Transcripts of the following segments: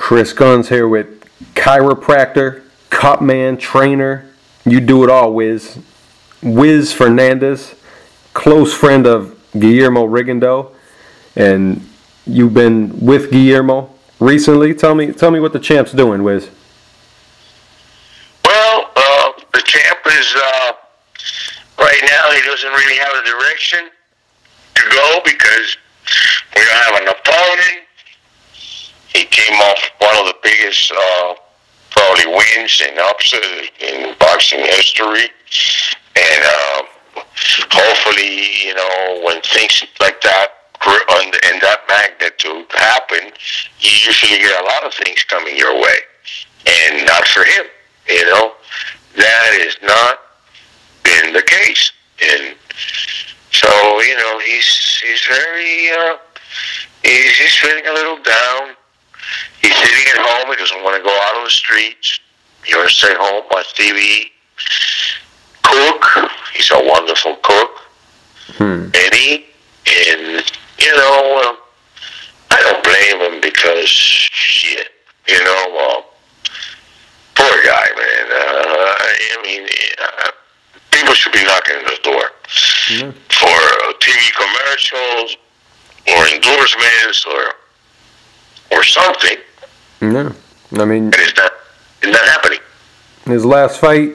Chris Gunzz here with chiropractor, cut man, trainer. You do it all, Wiz. Wiz Fernandez, close friend of Guillermo Rigondeaux, and you've been with Guillermo recently. Tell me what the champ's doing, Wiz. Well, the champ is right now. He doesn't really have a direction to go because we don't have an opponent. He came off one of the biggest probably wins and upset in boxing history, and hopefully, when things like that in that magnitude happen, you usually get a lot of things coming your way, and not for him. That has not been the case, and so he's very he's just feeling a little down. He's sitting at home. He doesn't want to go out on the streets. He wants to stay home, watch TV, cook. He's a wonderful cook. And eat. And, I don't blame him because, shit, poor guy, man. People should be knocking on his door for TV commercials or endorsements or something. No, And it's not happening. His last fight,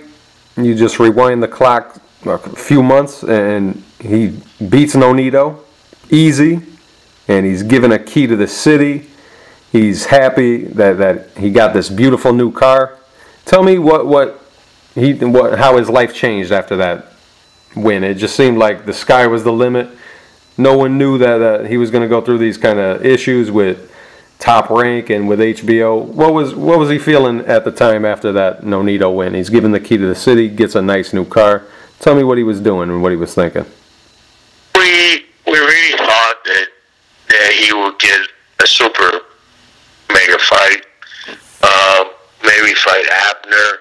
you just rewind the clock a few months, and he beats Nonito easy, and he's given a key to the city. He's happy that he got this beautiful new car. Tell me how his life changed after that win. It just seemed like the sky was the limit. No one knew that he was going to go through these kind of issues with Top Rank and with HBO. What was he feeling at the time after that Nonito win? He's given the key to the city, gets a nice new car. Tell me what he was doing and what he was thinking. We really thought that he would get a super mega fight. Maybe fight Abner,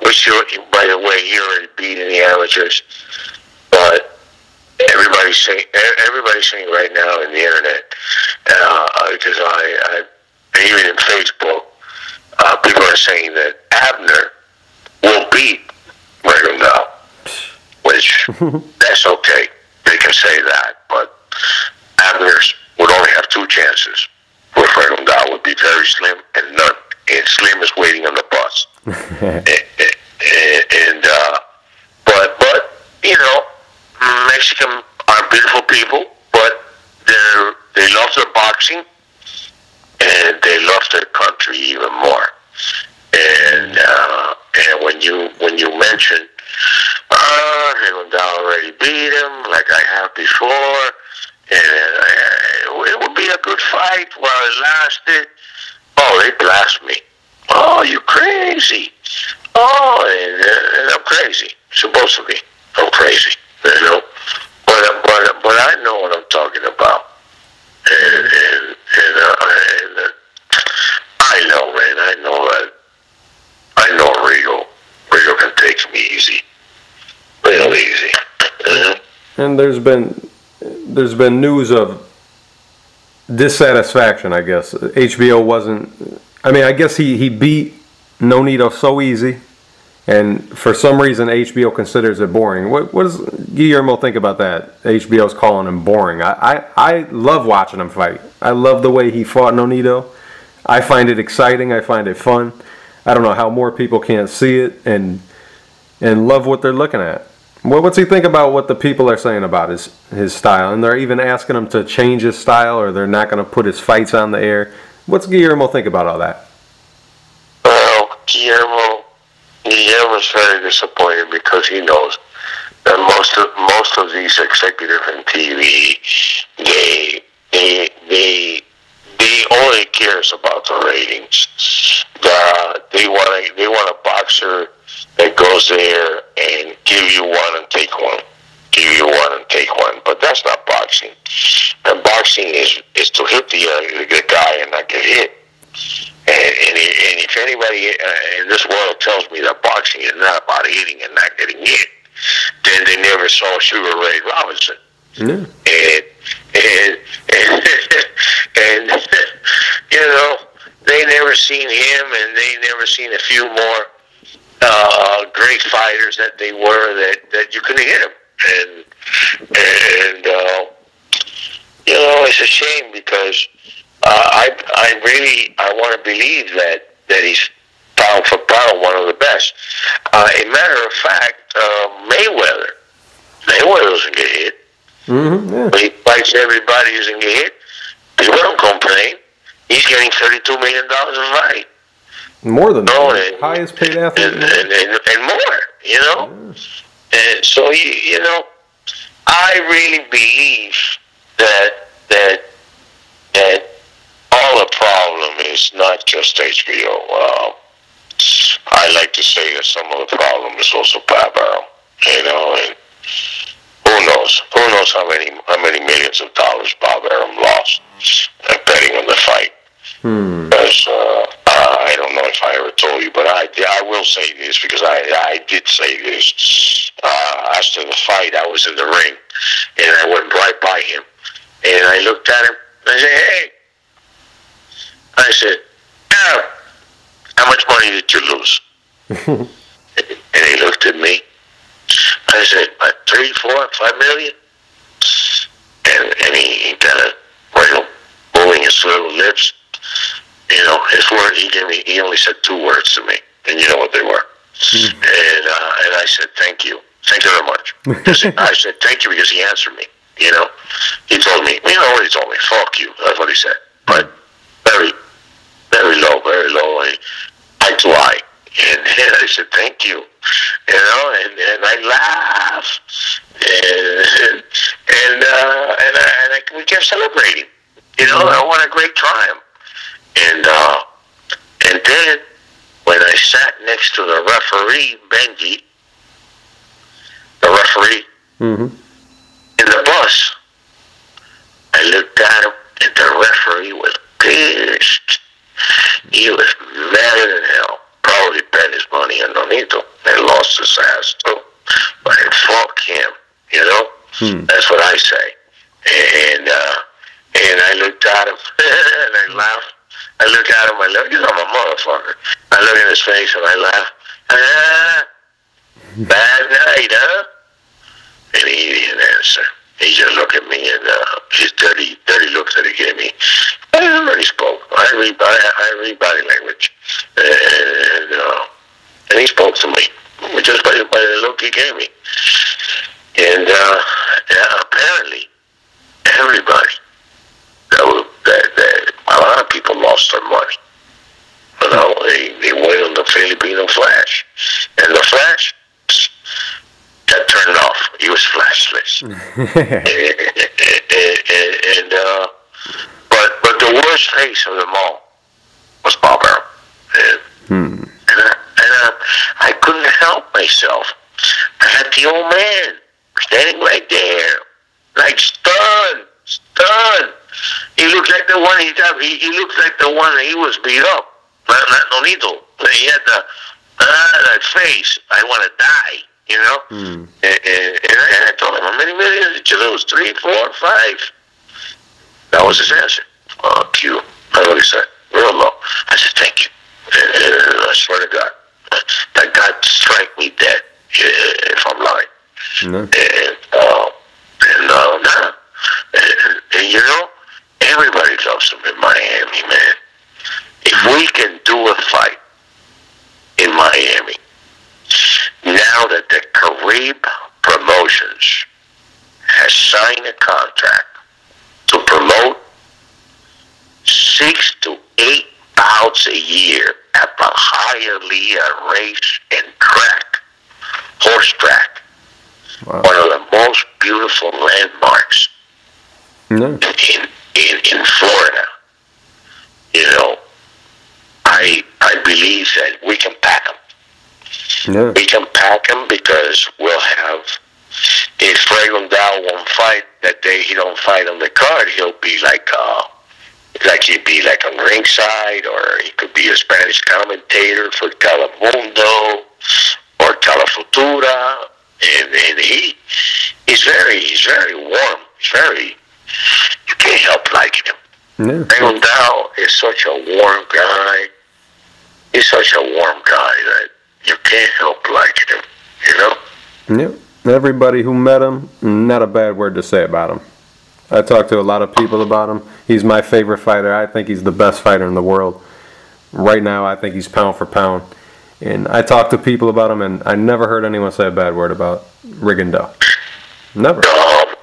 which, by the way, he already beat in the amateurs. But everybody's saying right now in the internet, because I even in Facebook, people are saying that Abner will beat Rigondeaux, which that's okay. They can say that, but Abner would only have two chances. Where Rigondeaux would be very slim, and none. And Slim is waiting on the bus. But Mexican are beautiful people, but they love their boxing, and they love their country even more. And when you mention Rigondeaux already beat him like I have before, and it would be a good fight while it lasted. Oh, they blast me. Oh, you crazy. Oh, and I'm crazy. Supposed to be. I'm crazy. But I know what I'm talking about. And I know, man. I know Rigo. Rigo can take me easy. Real easy. And there's been news of dissatisfaction, I guess. HBO wasn't... I guess he beat Nonito so easy, and for some reason HBO considers it boring. What does Guillermo think about that? HBO's calling him boring. I love watching him fight. I love the way he fought Nonito. I find it exciting. I find it fun. I don't know how more people can't see it and love what they're looking at. What's he think about what the people are saying about his style? And they're even asking him to change his style, or they're not going to put his fights on the air. What's Guillermo think about all that? Well, Guillermo's very disappointed because he knows that most of these executives in TV, they only cares about the ratings. They want a boxer that goes there and give you one and take one. But that's not boxing. And boxing is to hit the guy and not get hit. And if anybody in this world tells me that boxing is not about hitting and not getting hit, then they never saw Sugar Ray Robinson. Yeah. And you know, they never seen him, and they never seen a few more great fighters that they were that you couldn't hit him, and you know, it's a shame because I want to believe that he's pound for pound one of the best. A matter of fact, Mayweather doesn't get hit. Mm-hmm, yeah. He fights everybody who doesn't get hit. He won't complain. He's getting $32 million a fight. More than that. Highest paid athlete. And more, you know. Yeah. And so, you know, I really believe that all the problem is not just HBO. I like to say that some of the problem is also Bob Arum, you know, and who knows how many millions of dollars Bob Arum lost betting on the fight. Because I don't know if I ever told you, but I will say this because I did say this after the fight. I was in the ring and I went right by him and I looked at him and I said, "Hey," I said, "Arum, how much money did you lose?" And he looked at me. I said, $3, $4, $5 million. And he kind of, moving his little lips. You know, his word, he only said 2 words to me. And you know what they were. And I said, "Thank you. Thank you very much." I said, "Thank you," because he answered me. You know, he told me, you know what he told me? "Fuck you." That's what he said. But very, very low, very low. Eye to eye. And I said, "Thank you." You know, and I laughed. And we kept celebrating. You know, I won a great triumph. And then when I sat next to the referee, Benji, the referee, in the bus, I looked at him, and the referee was pissed. He was mad as hell. Probably bet his money on Nonito and lost his ass too. But fuck him, you know? That's what I say. And I looked at him and I laughed. I look at him, I'm a motherfucker. I look in his face and I laugh. Bad night, huh? And he didn't answer. He just looked at me and his dirty looks that he gave me. I already spoke. I read body language. And he spoke to me just by the look he gave me. And apparently, everybody, a lot of people lost their money. You know, they went on the Filipino Flash. And the Flash got turned off. He was flashless. But the worst face of them all was Bob Arum. And I couldn't help myself. I had the old man standing right there, like stunned. He looked like the one he looked like the one that he was beat up. Not Nonito. He had that face. I want to die, you know. And I told him, "How many millions did you lose? 3, 4, 5?" That was his answer. Q. That's what he said. Real low. I said, "Thank you." And I swear to God, that God strike me dead if I'm lying. And you know, everybody loves him in Miami, man. If we can do a fight in Miami, now that the Carib Promotions has signed a contract to promote 6 to 8 bouts a year at the Hialeah race and track, horse track, one of the most beautiful landmarks in Florida. You know, I believe that we can pack them. We can pack them because we'll have, if Rigondeaux won't fight that day, he don't fight on the card, he'll be like he'd be like on ringside, or he could be a Spanish commentator for Telemundo or Telefutura, and he's very warm. You can't help liking him. Yeah. Rigondeaux is such a warm guy. He's such a warm guy that you can't help liking him, you know? Yep. Everybody who met him, not a bad word to say about him. I talked to a lot of people about him. He's my favorite fighter. I think he's the best fighter in the world. Right now, I think he's pound for pound. And I talked to people about him, and I never heard anyone say a bad word about Rigondeaux. Never.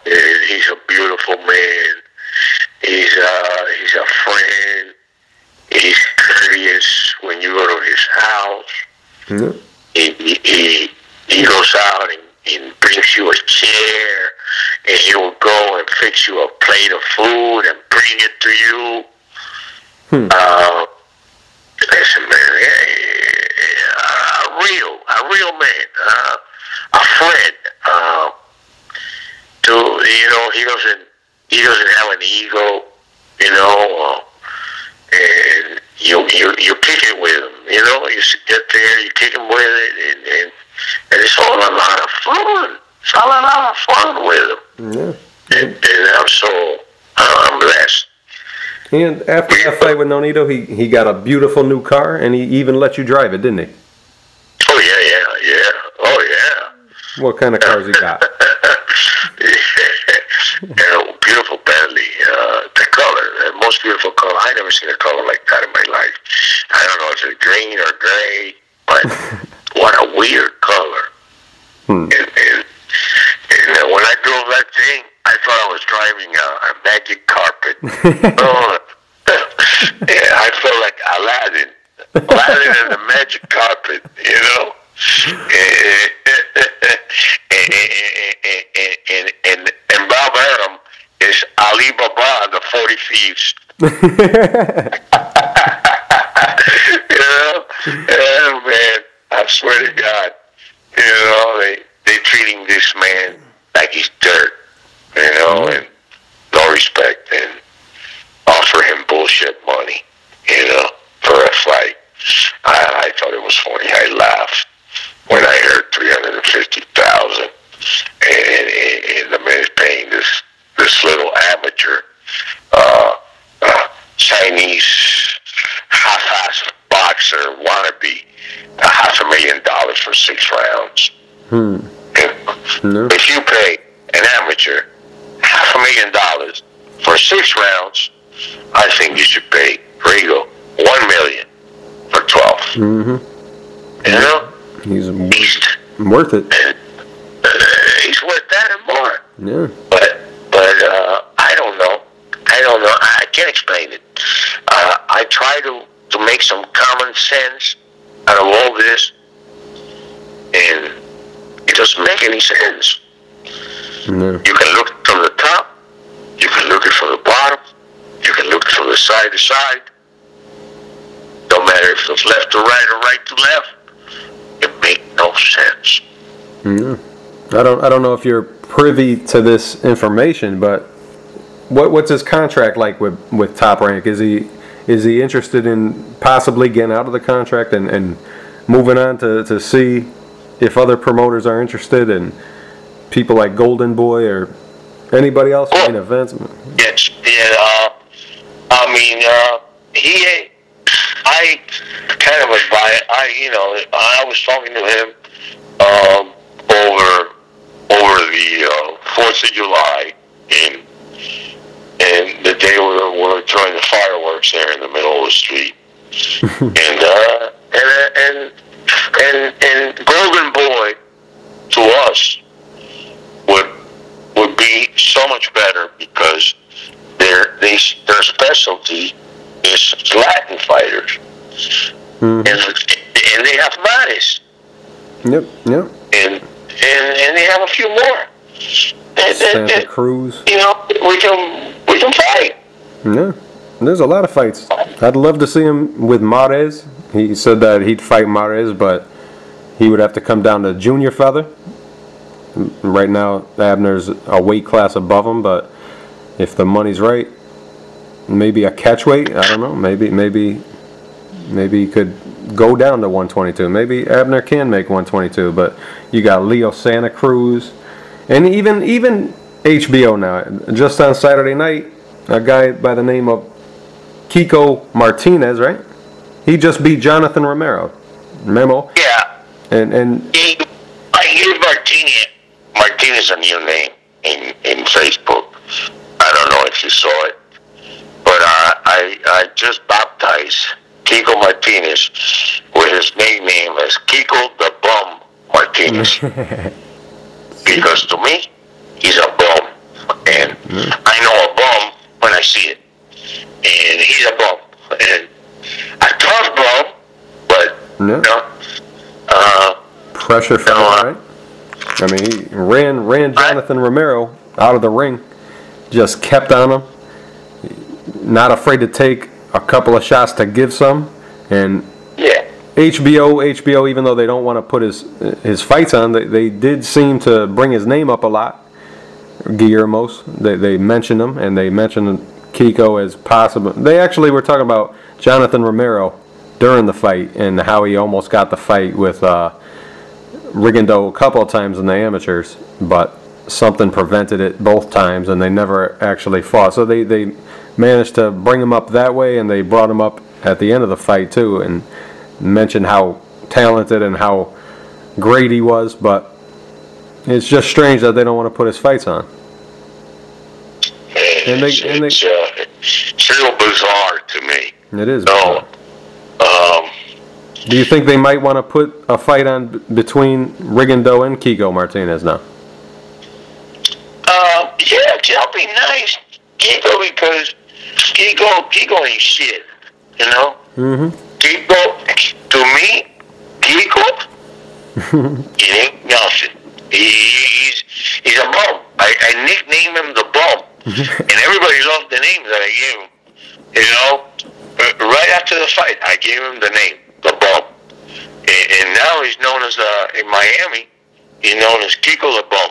He's a beautiful man. He's a friend. He's courteous when you go to his house. Mm-hmm. He goes out and brings you a chair, and he will go and fix you a plate of food and bring it to you. Listen, man, a real man, a friend. He doesn't have an ego, you know, and you kick it with him, you know. You get there, you kick him with it, and it's all a lot of fun. It's all a lot of fun with him. Yeah. And I'm blessed. And after that fight with Nonito, he got a beautiful new car, and he even let you drive it, didn't he? Oh, yeah. Oh, yeah. What kind of cars he got? Beautiful Bentley. The color, the most beautiful color. I never seen a color like that in my life. I don't know if it's green or gray, but what a weird color. And when I drove that thing, I thought I was driving a magic carpet. Yeah, I felt like Aladdin and the magic carpet, you know. And Bob Arum is Ali Baba, the 40 Thieves. You know, oh man, I swear to God, you know, they treating this man like he's dirt, you know, and no respect, and offer him bullshit money, you know, for a fight. I thought it was funny. I laughed when I heard 350,000, and the man is paying this little amateur Chinese half-ass boxer wannabe $500,000 for 6 rounds. If you pay an amateur $500,000 for 6 rounds, I think you should pay Rigo $1 million for 12. You know, he's beast. Worth it. He's worth that and more. Yeah. But I don't know. I can't explain it. I try to make some common sense out of all this, and it doesn't make any sense. No. You can look from the top, you can look it from the bottom, you can look it from the side to side. Don't matter if it's left to right or right to left. It makes no sense. No. I don't know if you're privy to this information, but what's his contract like with Top Rank? Is he interested in possibly getting out of the contract and moving on to see if other promoters are interested, and people like Golden Boy or anybody else in events? Yes, yeah. I mean, I kind of advise. I was talking to him over the 4th of July, and the day we were throwing the fireworks there in the middle of the street, and Golden Boy to us would be so much better, because their specialty is Latin fighters, and they have Maris. Yep. And they have a few more. Santa Cruz. You know, we can fight. Yeah, there's a lot of fights. I'd love to see him with Mares. He said that he'd fight Mares, but he would have to come down to junior feather. Right now, Abner's a weight class above him, but if the money's right, maybe a catchweight. I don't know. Maybe he could go down to 122. Maybe Abner can make 122, but you got Leo Santa Cruz, and even HBO now. Just on Saturday night, a guy by the name of Kiko Martinez, right? He just beat Jonathan Romero. Memo. Yeah. And I gave Martinez a new name in Facebook. I don't know if you saw it, but I just baptized Kiko Martinez with his nickname as Kiko the Bum Martinez. Because to me, he's a bum. And I know a bum when I see it. And he's a bum. And a tough bum, but, you know. Pressure from right? I mean, he ran Jonathan Romero out of the ring. Just kept on him. Not afraid to take a couple of shots to give some. And HBO, even though they don't want to put his fights on, they did seem to bring his name up a lot. Guillermo's, they mentioned him, and they mentioned Kiko as possible. They actually were talking about Jonathan Romero during the fight and how he almost got the fight with Rigondeaux a couple of times in the amateurs, but something prevented it both times, and they never actually fought. So they managed to bring him up that way, and they brought him up at the end of the fight too, and mentioned how talented and how great he was. But it's just strange that they don't want to put his fights on. It's real bizarre to me. It is. No. Do you think they might want to put a fight on between Rigondeaux and Kiko Martinez now? Yeah, that'll be nice, Kiko, because Kiko ain't shit, you know? Kiko, to me, Kiko, he ain't nothing. He's a bum. I nicknamed him the bum. And everybody loved the name that I gave him. You know, right after the fight, I gave him the name, the bum. And now he's known as, in Miami, he's known as Kiko the Bum.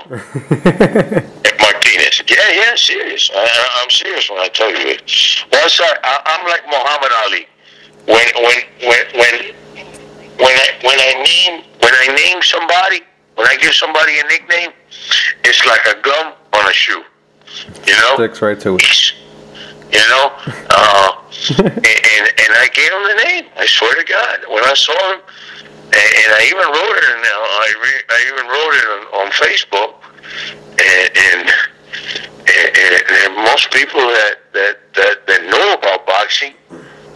Martinez. Yeah, serious. I'm serious when I tell you it. Once I'm like Muhammad Ali. When I name somebody, when I give somebody a nickname, it's like a gum on a shoe. You know? Sticks right to it. You know? and I gave him the name. I swear to God. When I saw him, and I even wrote it. I even wrote it on Facebook. And most people that know about boxing,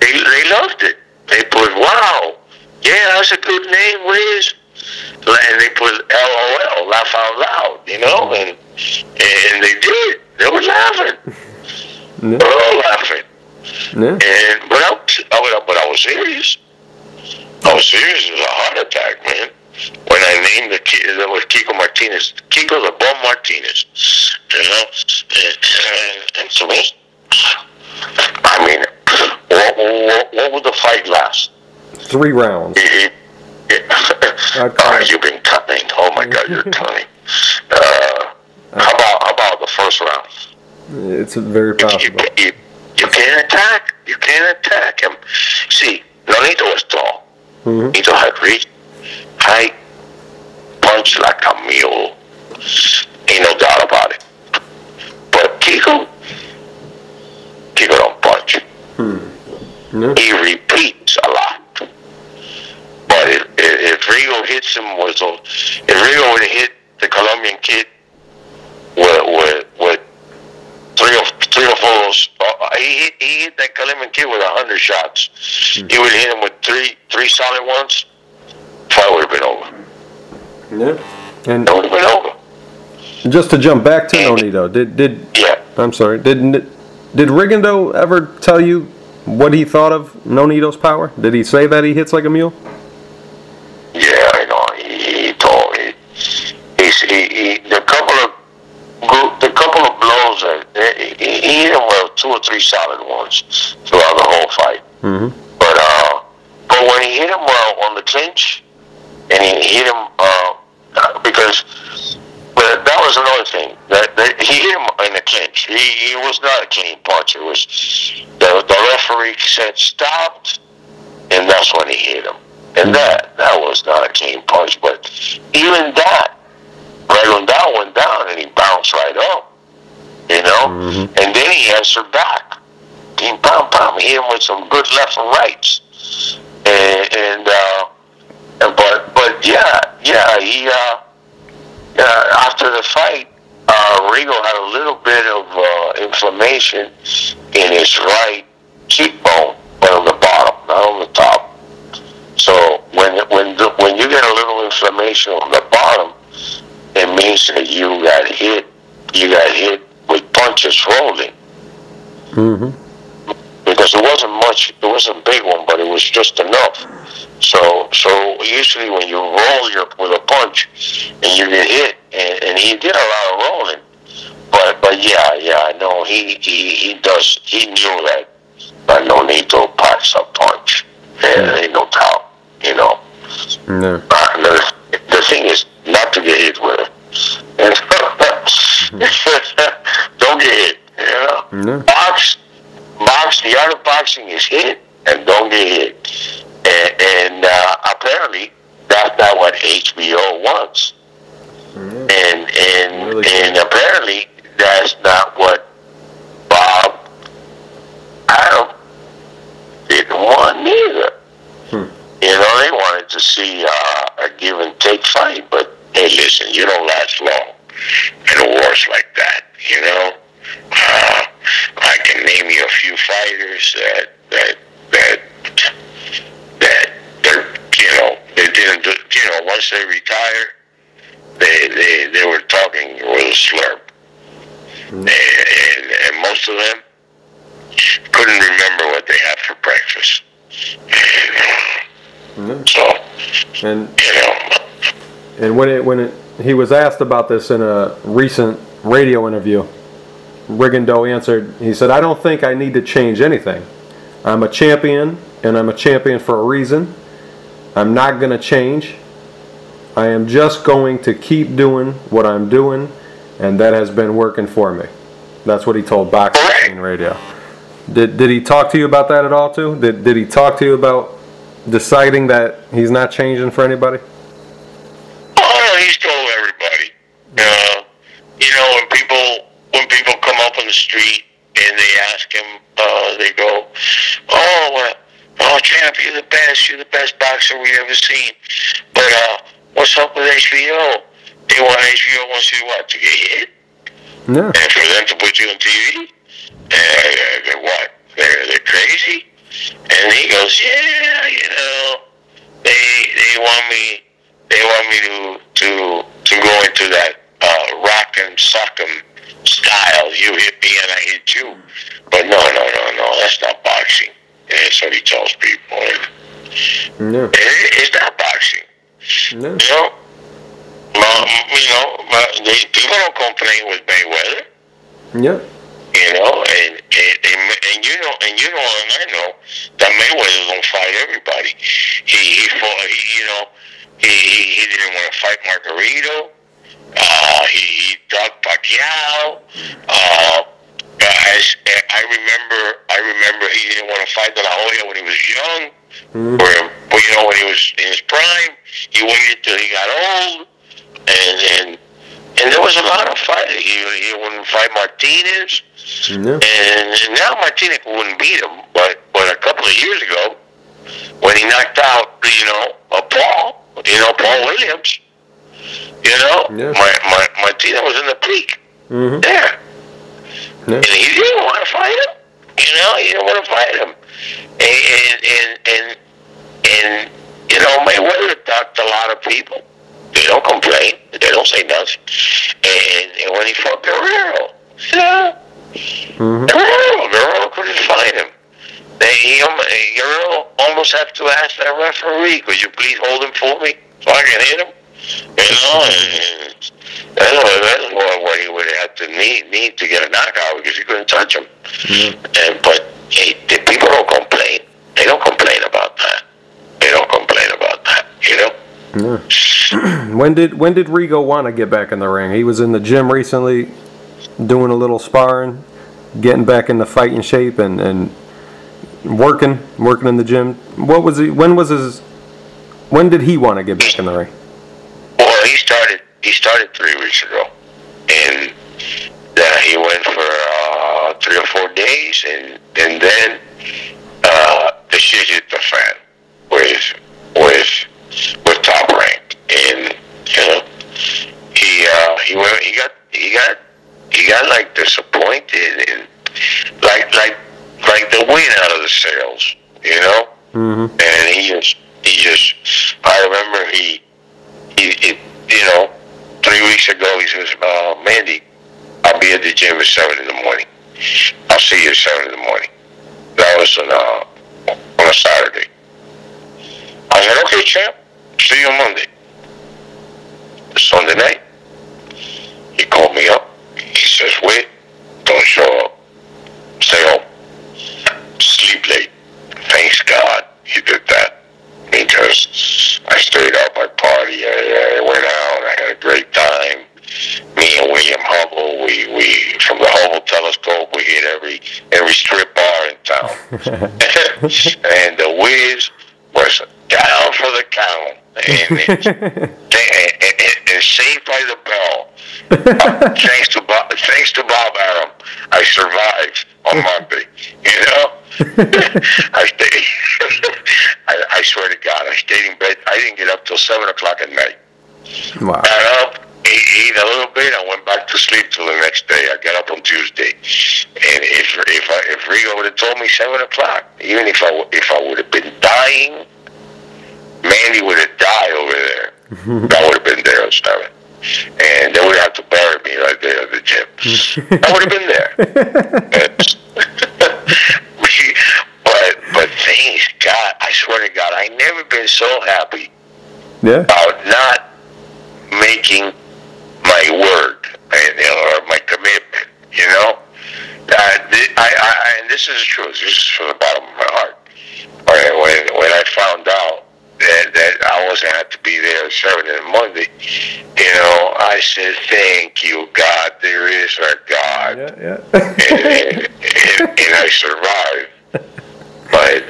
they loved it. They put, wow, yeah, that's a good name, Wiz. And they put LOL, laugh out loud, you know, and they did. They were laughing. They were all laughing. And but I was serious. I was serious. It was a heart attack, man. When I named the kid, that was Kiko Martinez. Kiko the Bum Martinez. You know? And to me, I mean, what would the fight last? 3 rounds. You've been cutting. Oh my God, you're cutting. How about the first round? It's very possible. You can't attack. You can't attack him. See, Nonito was tall. Nonito had reach, height, punch like a mule. Ain't no doubt about it. But Kiko don't punch. He repeats a lot. But if Rigo hits him if Rigo would have hit the Colombian kid with three or four, he hit that Colombian kid with 100 shots. He would hit him with three solid ones. Fight would have been over. Yeah, and it would have been over. Just to jump back to Nonito, I'm sorry. Did Rigondeaux ever tell you what he thought of Nonito's power? Did he say that he hits like a mule? Yeah, I know. He told me. The couple of blows he hit him with 2 or 3 solid ones throughout the whole fight. But when he hit him on the clinch, and he hit him because that was another thing that he hit him in the clinch. He was not a clean punch. It was the referee said stopped, and that's when he hit him. And that was not a clean punch. But even that, Rigondeaux went down and he bounced right up, you know. And then he answered back. ping, pam, pam. Hit him with some good left and rights. But yeah, he after the fight, Rigo had a little bit of inflammation in his right cheekbone, but on the bottom, not on the top. So when you get a little inflammation on the bottom, it means that you got hit with punches rolling. Mm-hmm. Because it wasn't a big one, but it was just enough. So usually when you roll with a punch and you get hit, and he did a lot of rolling, but yeah, no, he knew that Nonito packs a punch. There ain't no doubt, you know. No. The thing is not to get hit with it. Don't get hit, you know. No. Box, the art of boxing is hit and don't get hit. And apparently that's not what HBO wants. And apparently that's not what Bob Arum didn't want either. You know, they wanted to see a give and take fight, but hey, listen, you don't last long in wars like that, you know. I can name you a few fighters that they didn't do, once they retired, they were talking with a slurp. And most of them couldn't remember what they had for breakfast. And when he was asked about this in a recent radio interview, Rigondeaux answered, he said, "I don't think I need to change anything. I'm a champion, and I'm a champion for a reason. I'm not going to change. I am just going to keep doing what I'm doing, and that has been working for me." That's what he told Boxing Radio. Did he talk to you about that at all, too? Did he talk to you about deciding that he's not changing for anybody? Oh, he's told everybody. When people come up on the street and they ask him, they go, "Oh, champ, you're the best boxer we ever seen. But what's up with HBO? HBO wants you to get hit? Yeah. And for them to put you on TV? What? They're crazy?" And he goes, "Yeah, they want me to go into that rock and sock'em style. You hit me and I hit you. But no, that's not boxing." And that's what he tells people. No. It's not boxing. No. People don't complain with Mayweather. Yep. And I know that Mayweather don't fight everybody. He didn't want to fight Margarito. He ducked Pacquiao. I remember he didn't want to fight De La Hoya when he was young. When he was in his prime, he waited till he got old, and there was a lot of fighting. He wouldn't fight Martinez, and now Martinez wouldn't beat him. But a couple of years ago, when he knocked out Paul Williams, Martinez was in the peak there, and he didn't want to fight him. He didn't want to fight him, and Mayweather ducked a lot of people. They don't complain. They don't say nothing. And when he fought Guerrero, Guerrero couldn't fight him. Guerrero almost had to ask that referee, "Could you please hold him for me so I can hit him?" That's what he would have to need to get a knockout, because he couldn't touch him. But the people don't complain. They don't complain about that. When did Rigo want to get back in the ring? He was in the gym recently, doing a little sparring, getting back into fighting shape, and working in the gym. When did he want to get back in the ring? Well, he started 3 weeks ago, and he went for 3 or 4 days. days, and then the shit hit the fan with Top Rank, and he got like disappointed, and like the wind out of the sails, and he just I remember he 3 weeks ago he says, Mandy, I'll be at the gym at 7 in the morning. I'll see you at 7 in the morning. That was on a Saturday. I said, okay, champ, see you on Monday. Sunday night, he called me up. He says, wait, don't show up. Stay home. Sleep late. Thanks God he did that, because I stayed up, I partied, I went out, I had a great time. Me and William Hubble, we from the Hubble telescope, we hit every strip bar in town. And the Wiz was down for the count, and saved by the bell. Thanks to Bob Arum, I survived on Monday. I swear to God, I stayed in bed. I didn't get up till 7 o'clock at night. Wow. Got up, ate a little bit, I went back to sleep till the next day. I got up on Tuesday, and if Rigo would have told me 7 o'clock, even if I would have been dying, Mandy would have died over there. I would have been there at 7, and they would have to bury me right there at the gym. I would have been there. But thanks God, I swear to God, I never been so happy about not making my word, or my commitment. And this is the truth. This is from the bottom of my heart. When I found out that I wasn't have to be there at 7 in the Monday, I said, thank you, God, there is our God. And I survived. But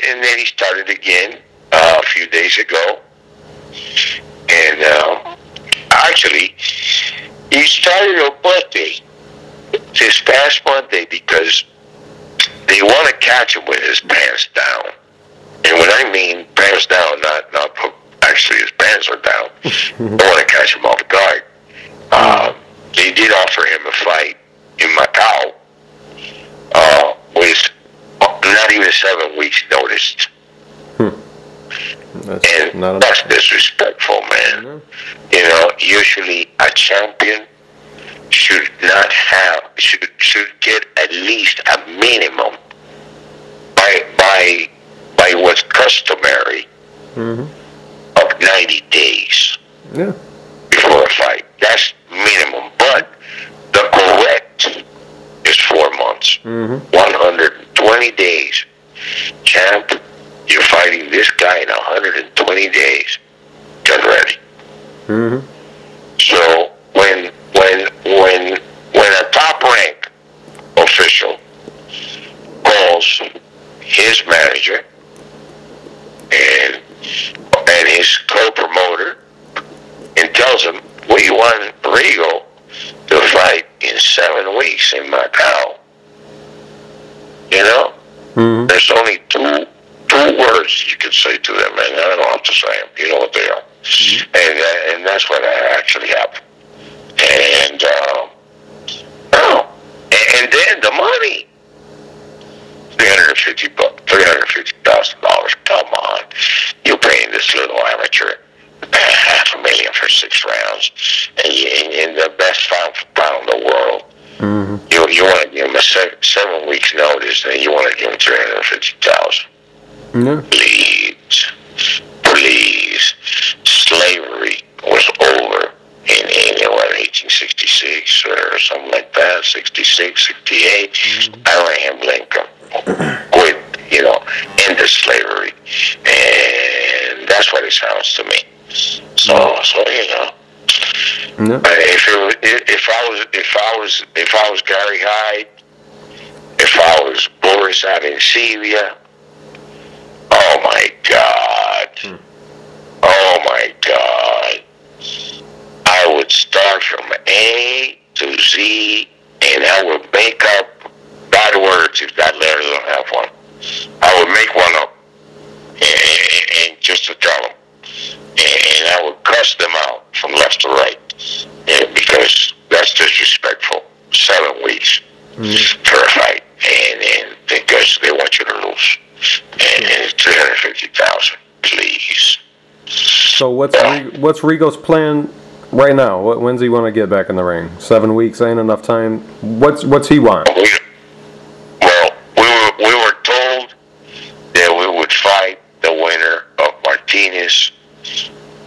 and then he started again a few days ago. And actually, he started on Monday, this past Monday, because they want to catch him with his pants down. And when I mean pants down, not actually his pants are down. They want to catch him off guard. They did offer him a fight in Macau with not even 7 weeks notice. That's disrespectful, man. Usually a champion should get at least a minimum by what's customary of 90 days before a fight. That's minimum. But the correct is 4 months. 120 days. Champ, you're fighting this guy in 120 days. Get ready. So when a Top Rank official calls his manager and his co-promoter and tells him, we want Rigo to fight in 7 weeks in Macau, there's only two words you can say to them, and I don't have to say them. You know what they are. And that's what actually happened. And and then the money, $350,000. Come on, you're paying this little amateur $500,000 for 6 rounds, and in the best pound in the world. You want to give him a 7 weeks notice, and you want to give him $350,000. Please, slavery was over in 1866 or something like that, 66, 68. Abraham Lincoln quit, end the slavery, and that's what it sounds to me. So if I was Gary Hyde, if I was Boris Adencia, oh my God, I would start from A to Z and I would make up bad words if that letter don't have one. I would make one up, and just to tell them, and I would cuss them out from left to right, because that's disrespectful. 7 weeks for a fight, and because they want you to lose, and it's 350,000, please. So what's Rigo's plan right now? When's he want to get back in the ring? 7 weeks ain't enough time. What's he want? Well, we were told that we would fight the winner of Martinez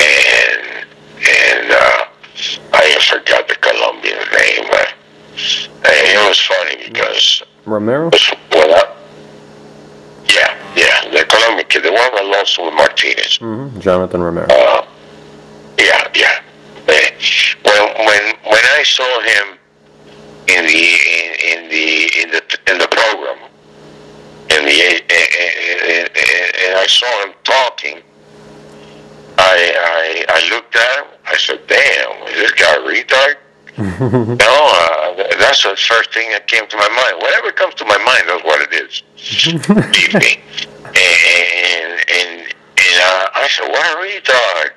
and I forgot the Colombian name. It was funny because Romero. Yeah, the Colombian kid, the one that lost with Martinez. Jonathan Romero. Yeah. When I saw him in the program, and I saw him talking, I looked at him. I said, "Damn, is this guy a retard?" No, that's the first thing that came to my mind. Whatever comes to my mind, that's what it is. Believe me. And I said, "What a retard!"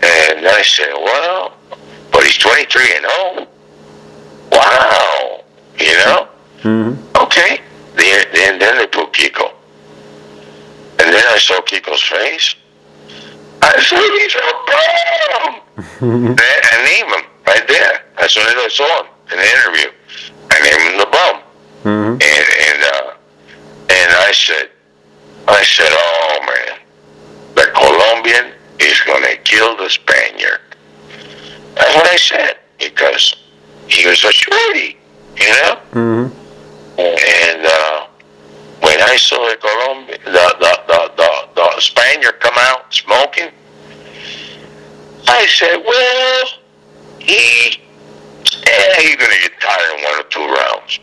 And I said, "Well, but he's 23-0. Wow, you know." Okay. Then they put Kiko, and then I saw Kiko's face. I said, "He's a bum." I named him right there. As soon as I saw him in the interview, I named him the bum. And I said, "Oh man, the Colombian is gonna kill the Spaniard." That's what I said, because he was a shorty, you know. And when I saw the Colombian, the Spaniard come out smoking, I said, "Well, he's gonna get tired in 1 or 2 rounds."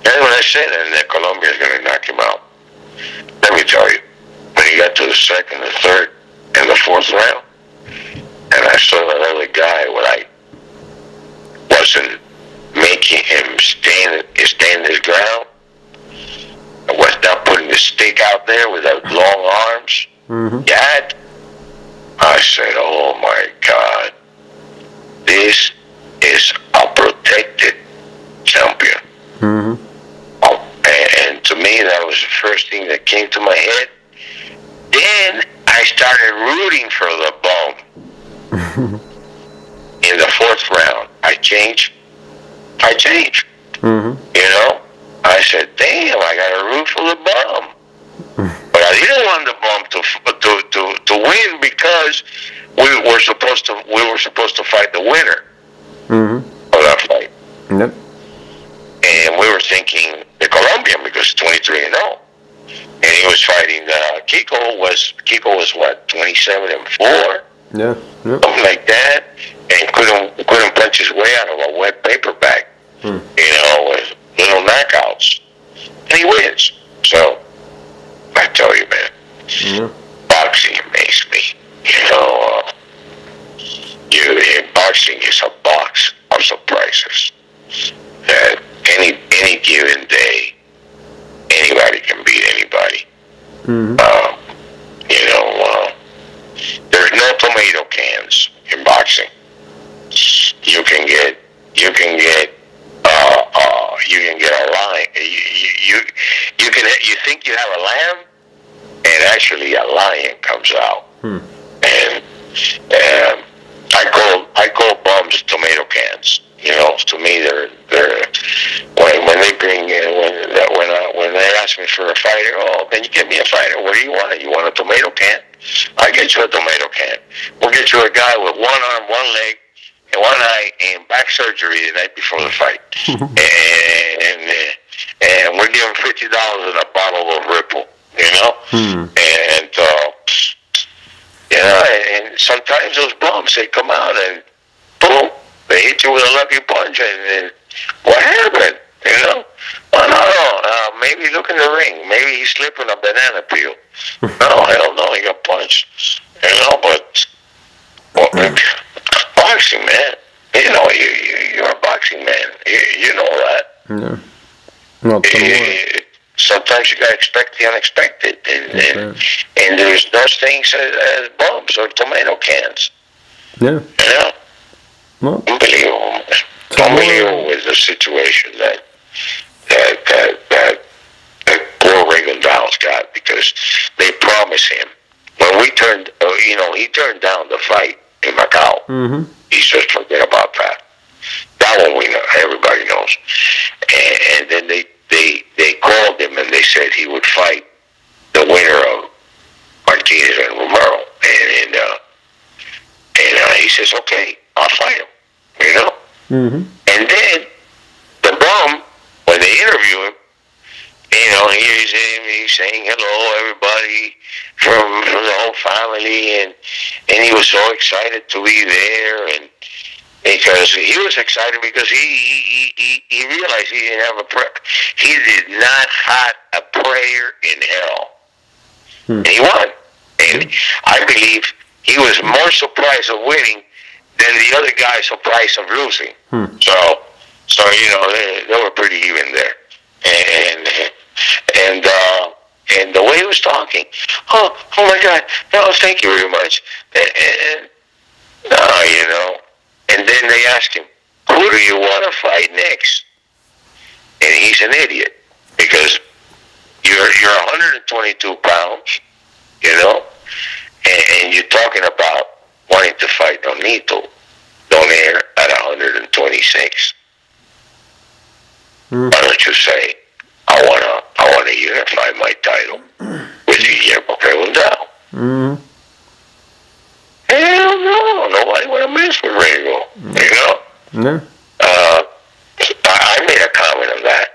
That's what I said, and the Colombian's gonna knock him out. Let me tell you, when he got to the 2nd, the 3rd, and the 4th round, and I saw that other guy, when I wasn't making him stand his ground, I was not putting the stick out there with those long arms. Yet, I said, "Oh my God, this is a protected champion." And to me, that was the first thing that came to my head. Then I started rooting for the bum. In the 4th round, I changed. You know, I said, "Damn, I got to root for the bum." But I didn't want the bum to win, because we were supposed to fight the winner of that fight. Yep. And we were thinking the Colombian, because 23-0, and he was fighting Kiko was what, 27-4, yeah, something like that, and couldn't punch his way out of a wet paper bag, you know, with little knockouts, and he wins. So I tell you, man, boxing amazed me. You know, boxing is a box of surprises. That any given day, anybody can beat anybody. You know, there's no tomato cans in boxing. You can get a lion. You think you have a lamb, and actually a lion comes out. And I call bums tomato cans. You know, to me, they're when they bring when they ask me for a fighter, "Oh, can you get me a fighter? What do you want? You want a tomato can? I'll get you a tomato can. We'll get you a guy with 1 arm, 1 leg, and 1 eye, and back surgery the night before the fight, and we're giving $50 and a bottle of Ripple, you know." And you know, and sometimes those bums, they come out and boom, they hit you with a lucky punch, and what happened? You know? Oh, no. Maybe look in the ring. Maybe he's slipping a banana peel. No, hell no, he got punched. You know, but boxing, man. You know, you're a boxer. boxing, man. You know that. Yeah. Well, sometimes you gotta expect the unexpected, and there's no things as bombs or tomato cans. Yeah. You know? Well, Unbelievable. Unbelievable with the situation that poor Rigondeaux got, because they promised him when we turned, he turned down the fight in Macau. Mm-hmm. He said, forget about that. That one we know, everybody knows. And then they called him and they said he would fight the winner of Martinez and Romero. And he says, okay, I'll fight him. You know? Mm-hmm. And then the bum, when they interview him, here's him, he's saying hello, everybody from the whole family, and he was so excited to be there, and because he was excited because he realized he didn't have he did not have a prayer in hell. And he won. And I believe he was more surprised of winning than the other guy surprised of losing. So they were pretty even there. And the way he was talking, oh my God, no, thank you very much. And then they asked him, who do you want to fight next? And he's an idiot, because you're 122 pounds, and you're talking about wanting to fight Nonito Donaire at 126. Why don't you say, I wanna unify my title with Guillermo Rigondeaux? Hell no, nobody wanna mess with Rigo. No. I made a comment on that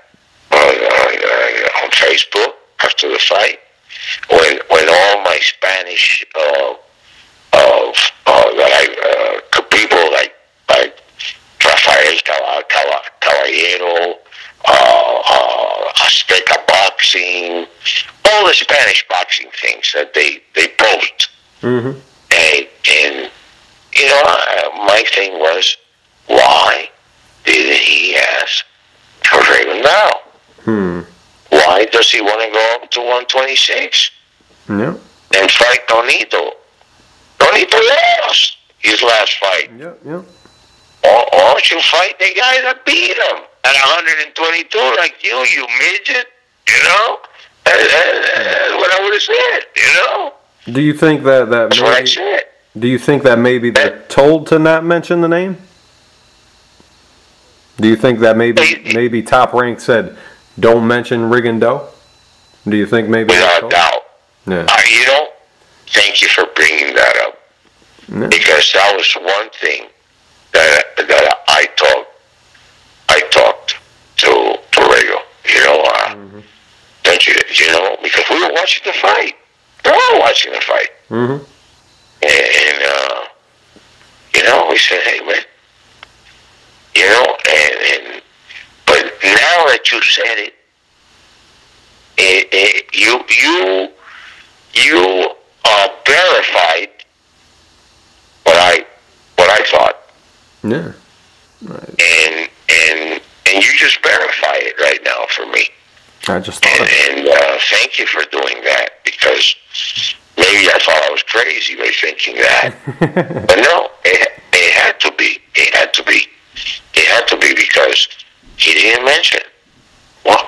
on Facebook after the fight, when all my Spanish people like Rafael Caballero, Azteca Boxing, all the Spanish boxing things that they post. Mm-hmm. And my thing was, why didn't he ask for Rigondeaux? Why does he want to go up to 126? Yeah. And fight Nonito? Nonito lost his last fight. Yeah. Why don't you fight the guy that beat him at 122 like you midget? That's what I would have said, Do you think that That's what I said. Do you think that maybe they're told to not mention the name? Do you think that maybe Top Rank said, don't mention Rigondeaux? Do you think maybe? Without doubt. Yeah. Thank you for bringing that up. Yeah. Because that was one thing that I talked to Rigo. Don't you? Because we were watching the fight. We're all watching the fight. Mm-hmm. And we said, hey man, but now that you said it, you verified what I thought. Yeah. Right. And you just verify it right now for me. I just thought and thank you for doing that, because maybe I thought I was crazy by thinking that. But no, it had to be. It had to be. It had to be, because he didn't mention. What,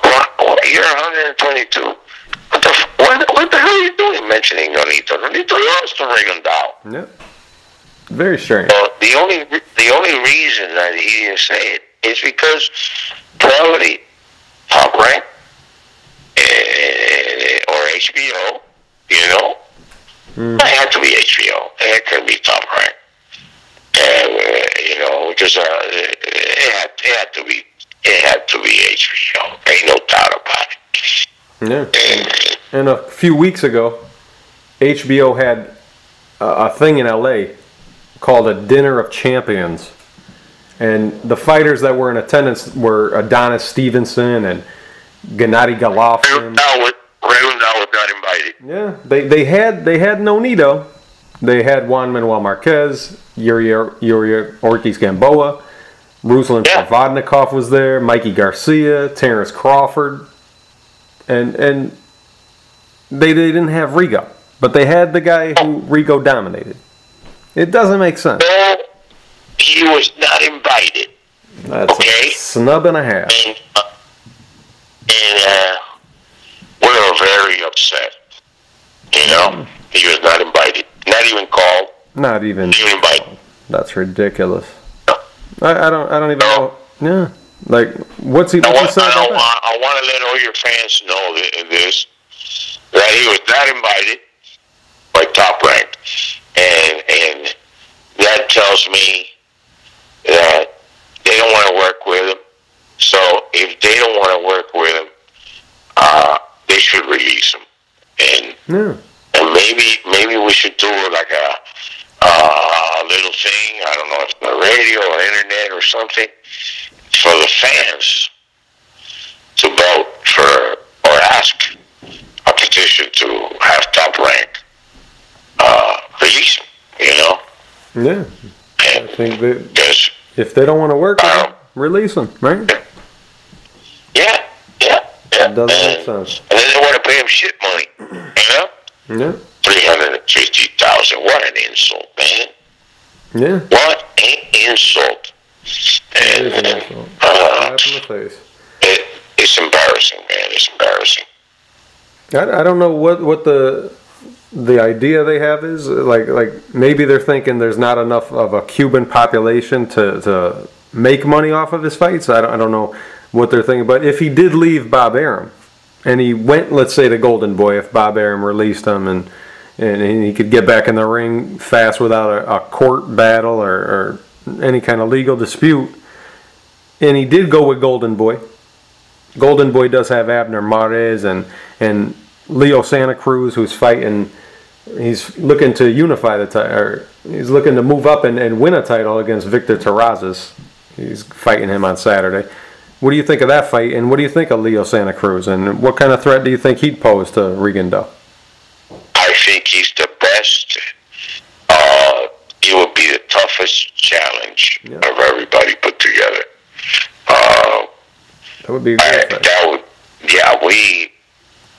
you're 122. What the hell are you doing mentioning Nonito? Nonito lost to Rigondeaux. Yep. Very strange. Well, the only reason that he didn't say it is because probably Top Rank or HBO, it had to be HBO. It couldn't be Top Rank. Because it had to be HBO. Ain't no doubt about it. Yeah. And a few weeks ago, HBO had a thing in LA called a Dinner of Champions. And the fighters that were in attendance were Adonis Stevenson and Gennady Golovkin. Rigondeaux was not invited. Yeah, they had Nonito. They had Juan Manuel Marquez, Yuri Ortiz Gamboa, Ruslan Provodnikov was there, Mikey Garcia, Terrence Crawford, and they didn't have Rigo, but they had the guy who Rigo dominated. It doesn't make sense. No, he was not invited. That's a snub and a half. And we were very upset. You know, he was not invited, not even called, not even invited. That's ridiculous. I don't even know. Yeah, like what's he saying about that? I want to let all your fans know this, that he was not invited by Top Rank, and that tells me that they don't want to work with him. So if they don't want to work with him, they should release him, and maybe we should do like a little thing. I don't know if it's the radio or internet or something for the fans to vote for or ask a petition to have Top Rank release him. You know. Yeah. And I think that if they don't want to work with him, release him, right? Yeah. It doesn't make sense. And then they want to pay him shit money. You know? Yeah. $350,000. What an insult, man. Yeah. What an insult. And, it is an insult. Slap in the face. It's embarrassing, man. It's embarrassing. I don't know what the idea they have is. Like maybe they're thinking there's not enough of a Cuban population to make money off of his fights. I don't know what they're thinking. But if he did leave Bob Arum, and he went, let's say, to Golden Boy, if Bob Arum released him, and he could get back in the ring fast without a court battle or any kind of legal dispute, and he did go with Golden Boy. Golden Boy does have Abner Mares and Leo Santa Cruz, who's fighting. He's looking to unify the title, or he's looking to move up and win a title against Victor Terrazas. He's fighting him on Saturday. What do you think of that fight, and what do you think of Leo Santa Cruz, and what kind of threat do you think he'd pose to Rigondeaux? I think he's the best. It would be the toughest challenge of everybody put together. That would be a good fight. That would,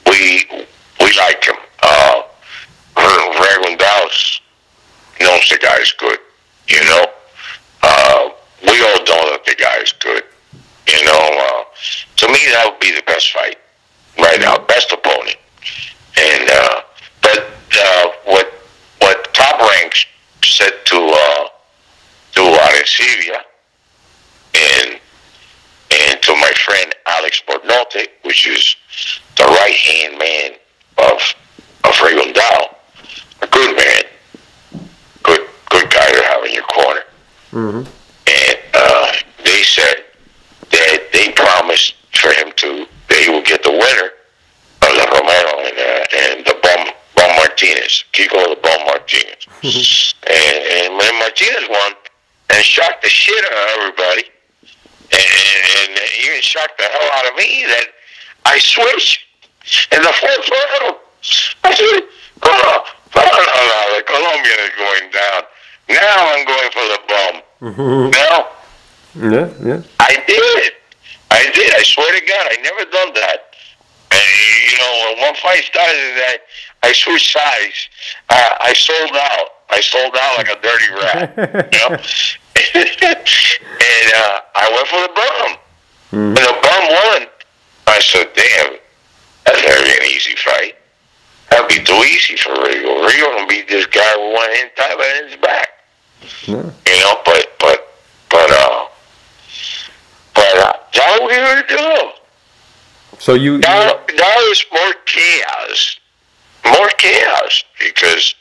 we like him. Rigondeaux knows the guy's good. You know, we all know that the guy's good. You know, to me that would be the best fight right now, best opponent. And but what Top Rank said to Arencibia and to my friend Alex Bornote, which is the right hand man of Rigondeaux, a good man, good guy to have in your corner. Mm-hmm. And they said that they promised for him that he would get the winner of the Romero and the Bob Martinez, Kiko the Bob Martinez. and when Martinez won and shocked the shit out of everybody, and even shocked the hell out of me, that I switched in the fourth round. I said, no, the Colombian is going down. Now I'm going for the bum. Mm-hmm. Now, yeah. I did. I swear to God, I never done that. And, you know, when one fight started, I switched sides. I sold out. I sold out like a dirty rat. You know? And I went for the bum. Mm-hmm. And the bum won. I said, damn, that's going to be an easy fight. That'd be too easy for Rigo. Rigo gonna beat this guy with one hand tied behind his back. Yeah. You know, but that's what we were to do. So now is more chaos, because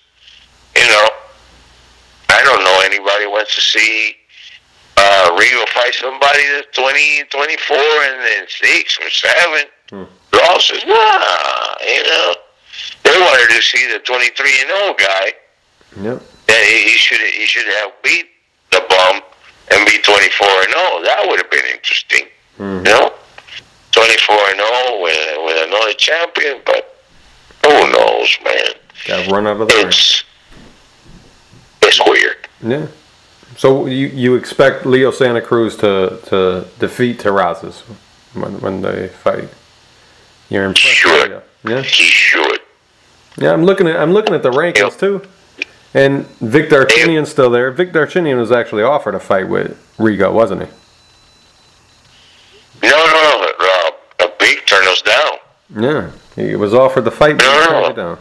you know, I don't know anybody wants to see Rigo fight somebody that's 20, 24, and then 6 or 7 losses. Nah, you know. They wanted to see the 23-0 guy. Yep. That he should have beat the bum and be 24-0. That would have been interesting. Mm-hmm. You know, 24-0 with another champion. But who knows, man? Got to run out of the ring. It's weird. Yeah. So you expect Leo Santa Cruz to defeat Terrazas when they fight? You're impressed? Should. Yeah. He should. Yeah, I'm looking at the rankings too, and Vic Darchinyan's still there. Vic Darchinyan was actually offered a fight with Rigo, wasn't he? No. Big turned us down. Yeah, he was offered the fight, but he turned it down.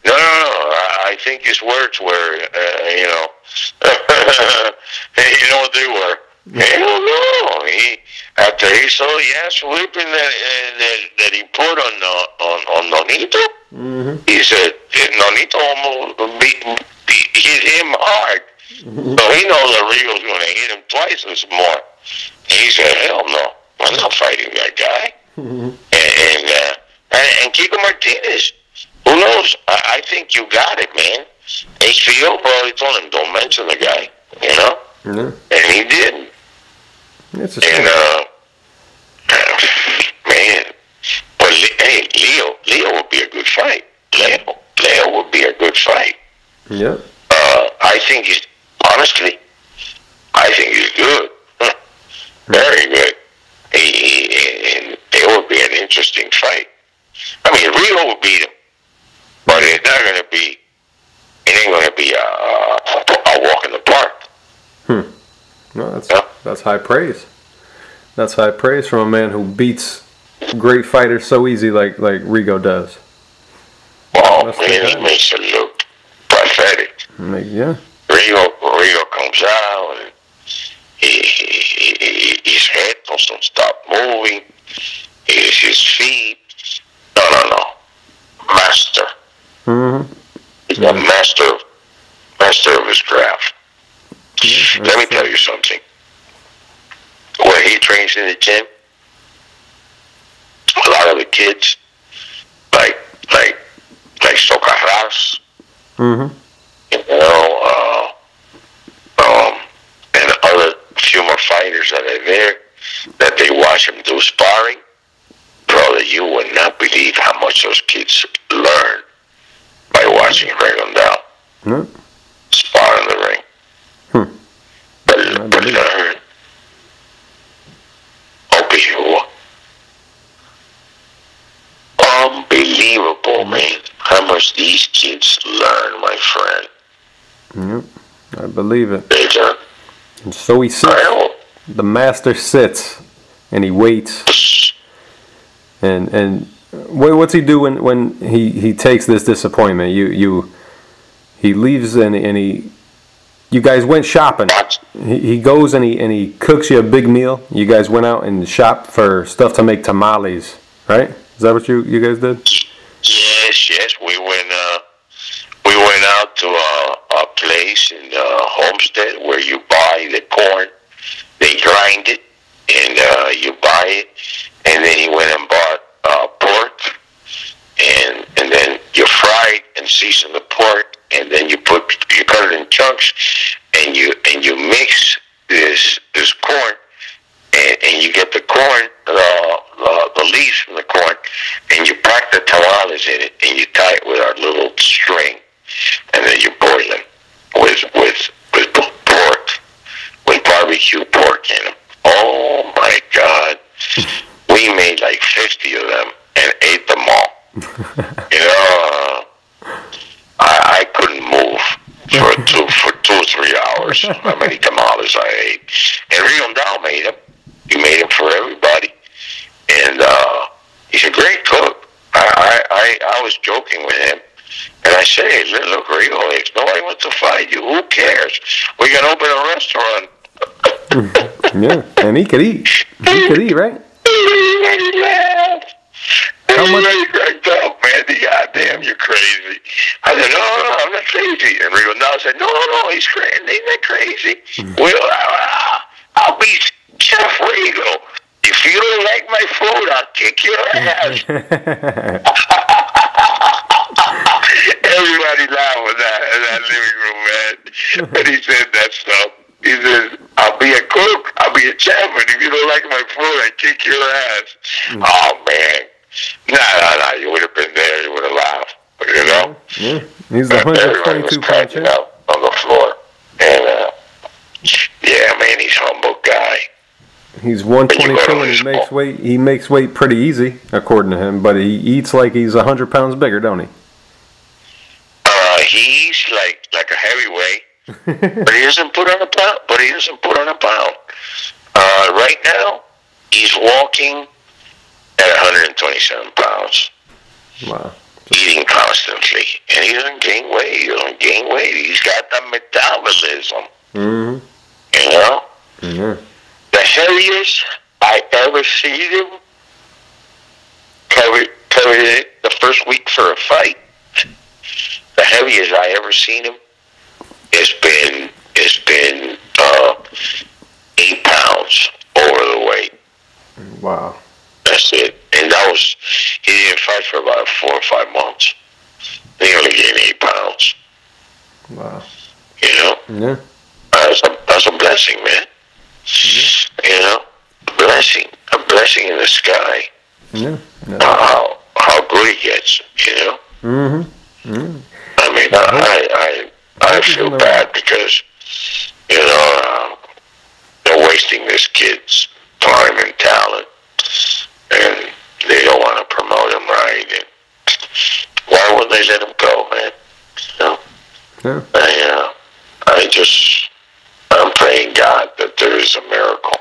No. I think his words were, you know, you know what they were. Hell no. After he saw the ass whipping that he put on Nonito, he said Nonito almost hit him hard. So he knows that Rigo's going to hit him twice and some more. And he said, hell no, I'm not fighting that guy. And Kiko Martinez, who knows? I think you got it, man. HBO probably told him, don't mention the guy, you know? And he didn't. It's a and, man, but hey, Leo would be a good fight. Leo would be a good fight. Yeah. I think he's good. Very good. And it would be an interesting fight. I mean, Rio will beat him, but it's not going to be. It ain't going to be a walk in the park. No, that's high praise. That's high praise from a man who beats great fighters so easy like Rigo does. Well, man, he makes it look pathetic. Yeah. Rigo comes out and his head doesn't stop moving. His feet. No. Master. He's a master of his craft. Let me tell you something. When he trains in the gym, a lot of the kids, like Socarras, you know, and other few more fighters that are there, that they watch him do sparring, brother, you would not believe how much those kids learn by watching Rigondeaux spar in the ring. But learn. Unbelievable, man. How much these kids learn, my friend. I believe it. They learn. And so he sits. The master sits, and he waits. And what's he do when he takes this disappointment? He leaves and you guys went shopping. He goes and he cooks you a big meal. You guys went out and shopped for stuff to make tamales, right? Is that what you guys did? Yes. We went out to a place in Homestead where you buy the corn. They grind it and you buy it, and then he went and bought pork, and then you fry it and season the pork, and then you cut it in chunks, and you mix this corn, and you get the corn, the leaves from the corn, and you pack the tamales in it, and you tie it with our little string, and then you boil them with pork, with barbecue pork in them. Oh my God. We made like 50 of them and ate them all. You know, I couldn't move for 2 or 3 hours. How many tamales I ate. And Rigondeaux made them. He made them for everybody. And he's a great cook. I was joking with him. And I say, hey, look, Rigo, if nobody wants to fight you, who cares? We can open a restaurant. Yeah, and he could eat. He could eat, right? How much? Man, goddamn, you're crazy. I said, no, I'm not crazy. And Rigondeaux said, no, he's crazy. He's not crazy. Well, I'll be Chef Rigo. If you don't like my food, I'll kick your ass. Everybody laughed in that living room, man. And he said that stuff. He says, I'll be a cook, I'll be a chef, and if you don't like my food, I kick your ass. Oh, man. Nah, you would have been there, you would have laughed. You know? Yeah. He's the 122 pound champ. On the floor. He's 122 and he makes weight. He makes weight pretty easy, according to him. But he eats like he's 100 pounds bigger, don't he? He's like a heavyweight, but he doesn't put on a pound. Right now, he's walking at 127 pounds. Wow. Eating constantly, and he doesn't gain weight. He's got the metabolism. Mm-hmm. You know? Mm-hmm. The heaviest I ever seen him covered it the first week for a fight. The heaviest I ever seen him has been 8 pounds over the weight. Wow. That's it. And he didn't fight for about 4 or 5 months. He only gained 8 pounds. Wow. You know? Yeah. That's a blessing, man. Mm-hmm. You know? A blessing in the sky. Yeah. How good he gets, you know? Mm-hmm. Mm-hmm. I mean, I feel bad because, you know, they're wasting this kid's time and talent. And they don't want to promote him right. And why wouldn't they let him go, man? You know? Yeah. I'm praying God that there is a miracle.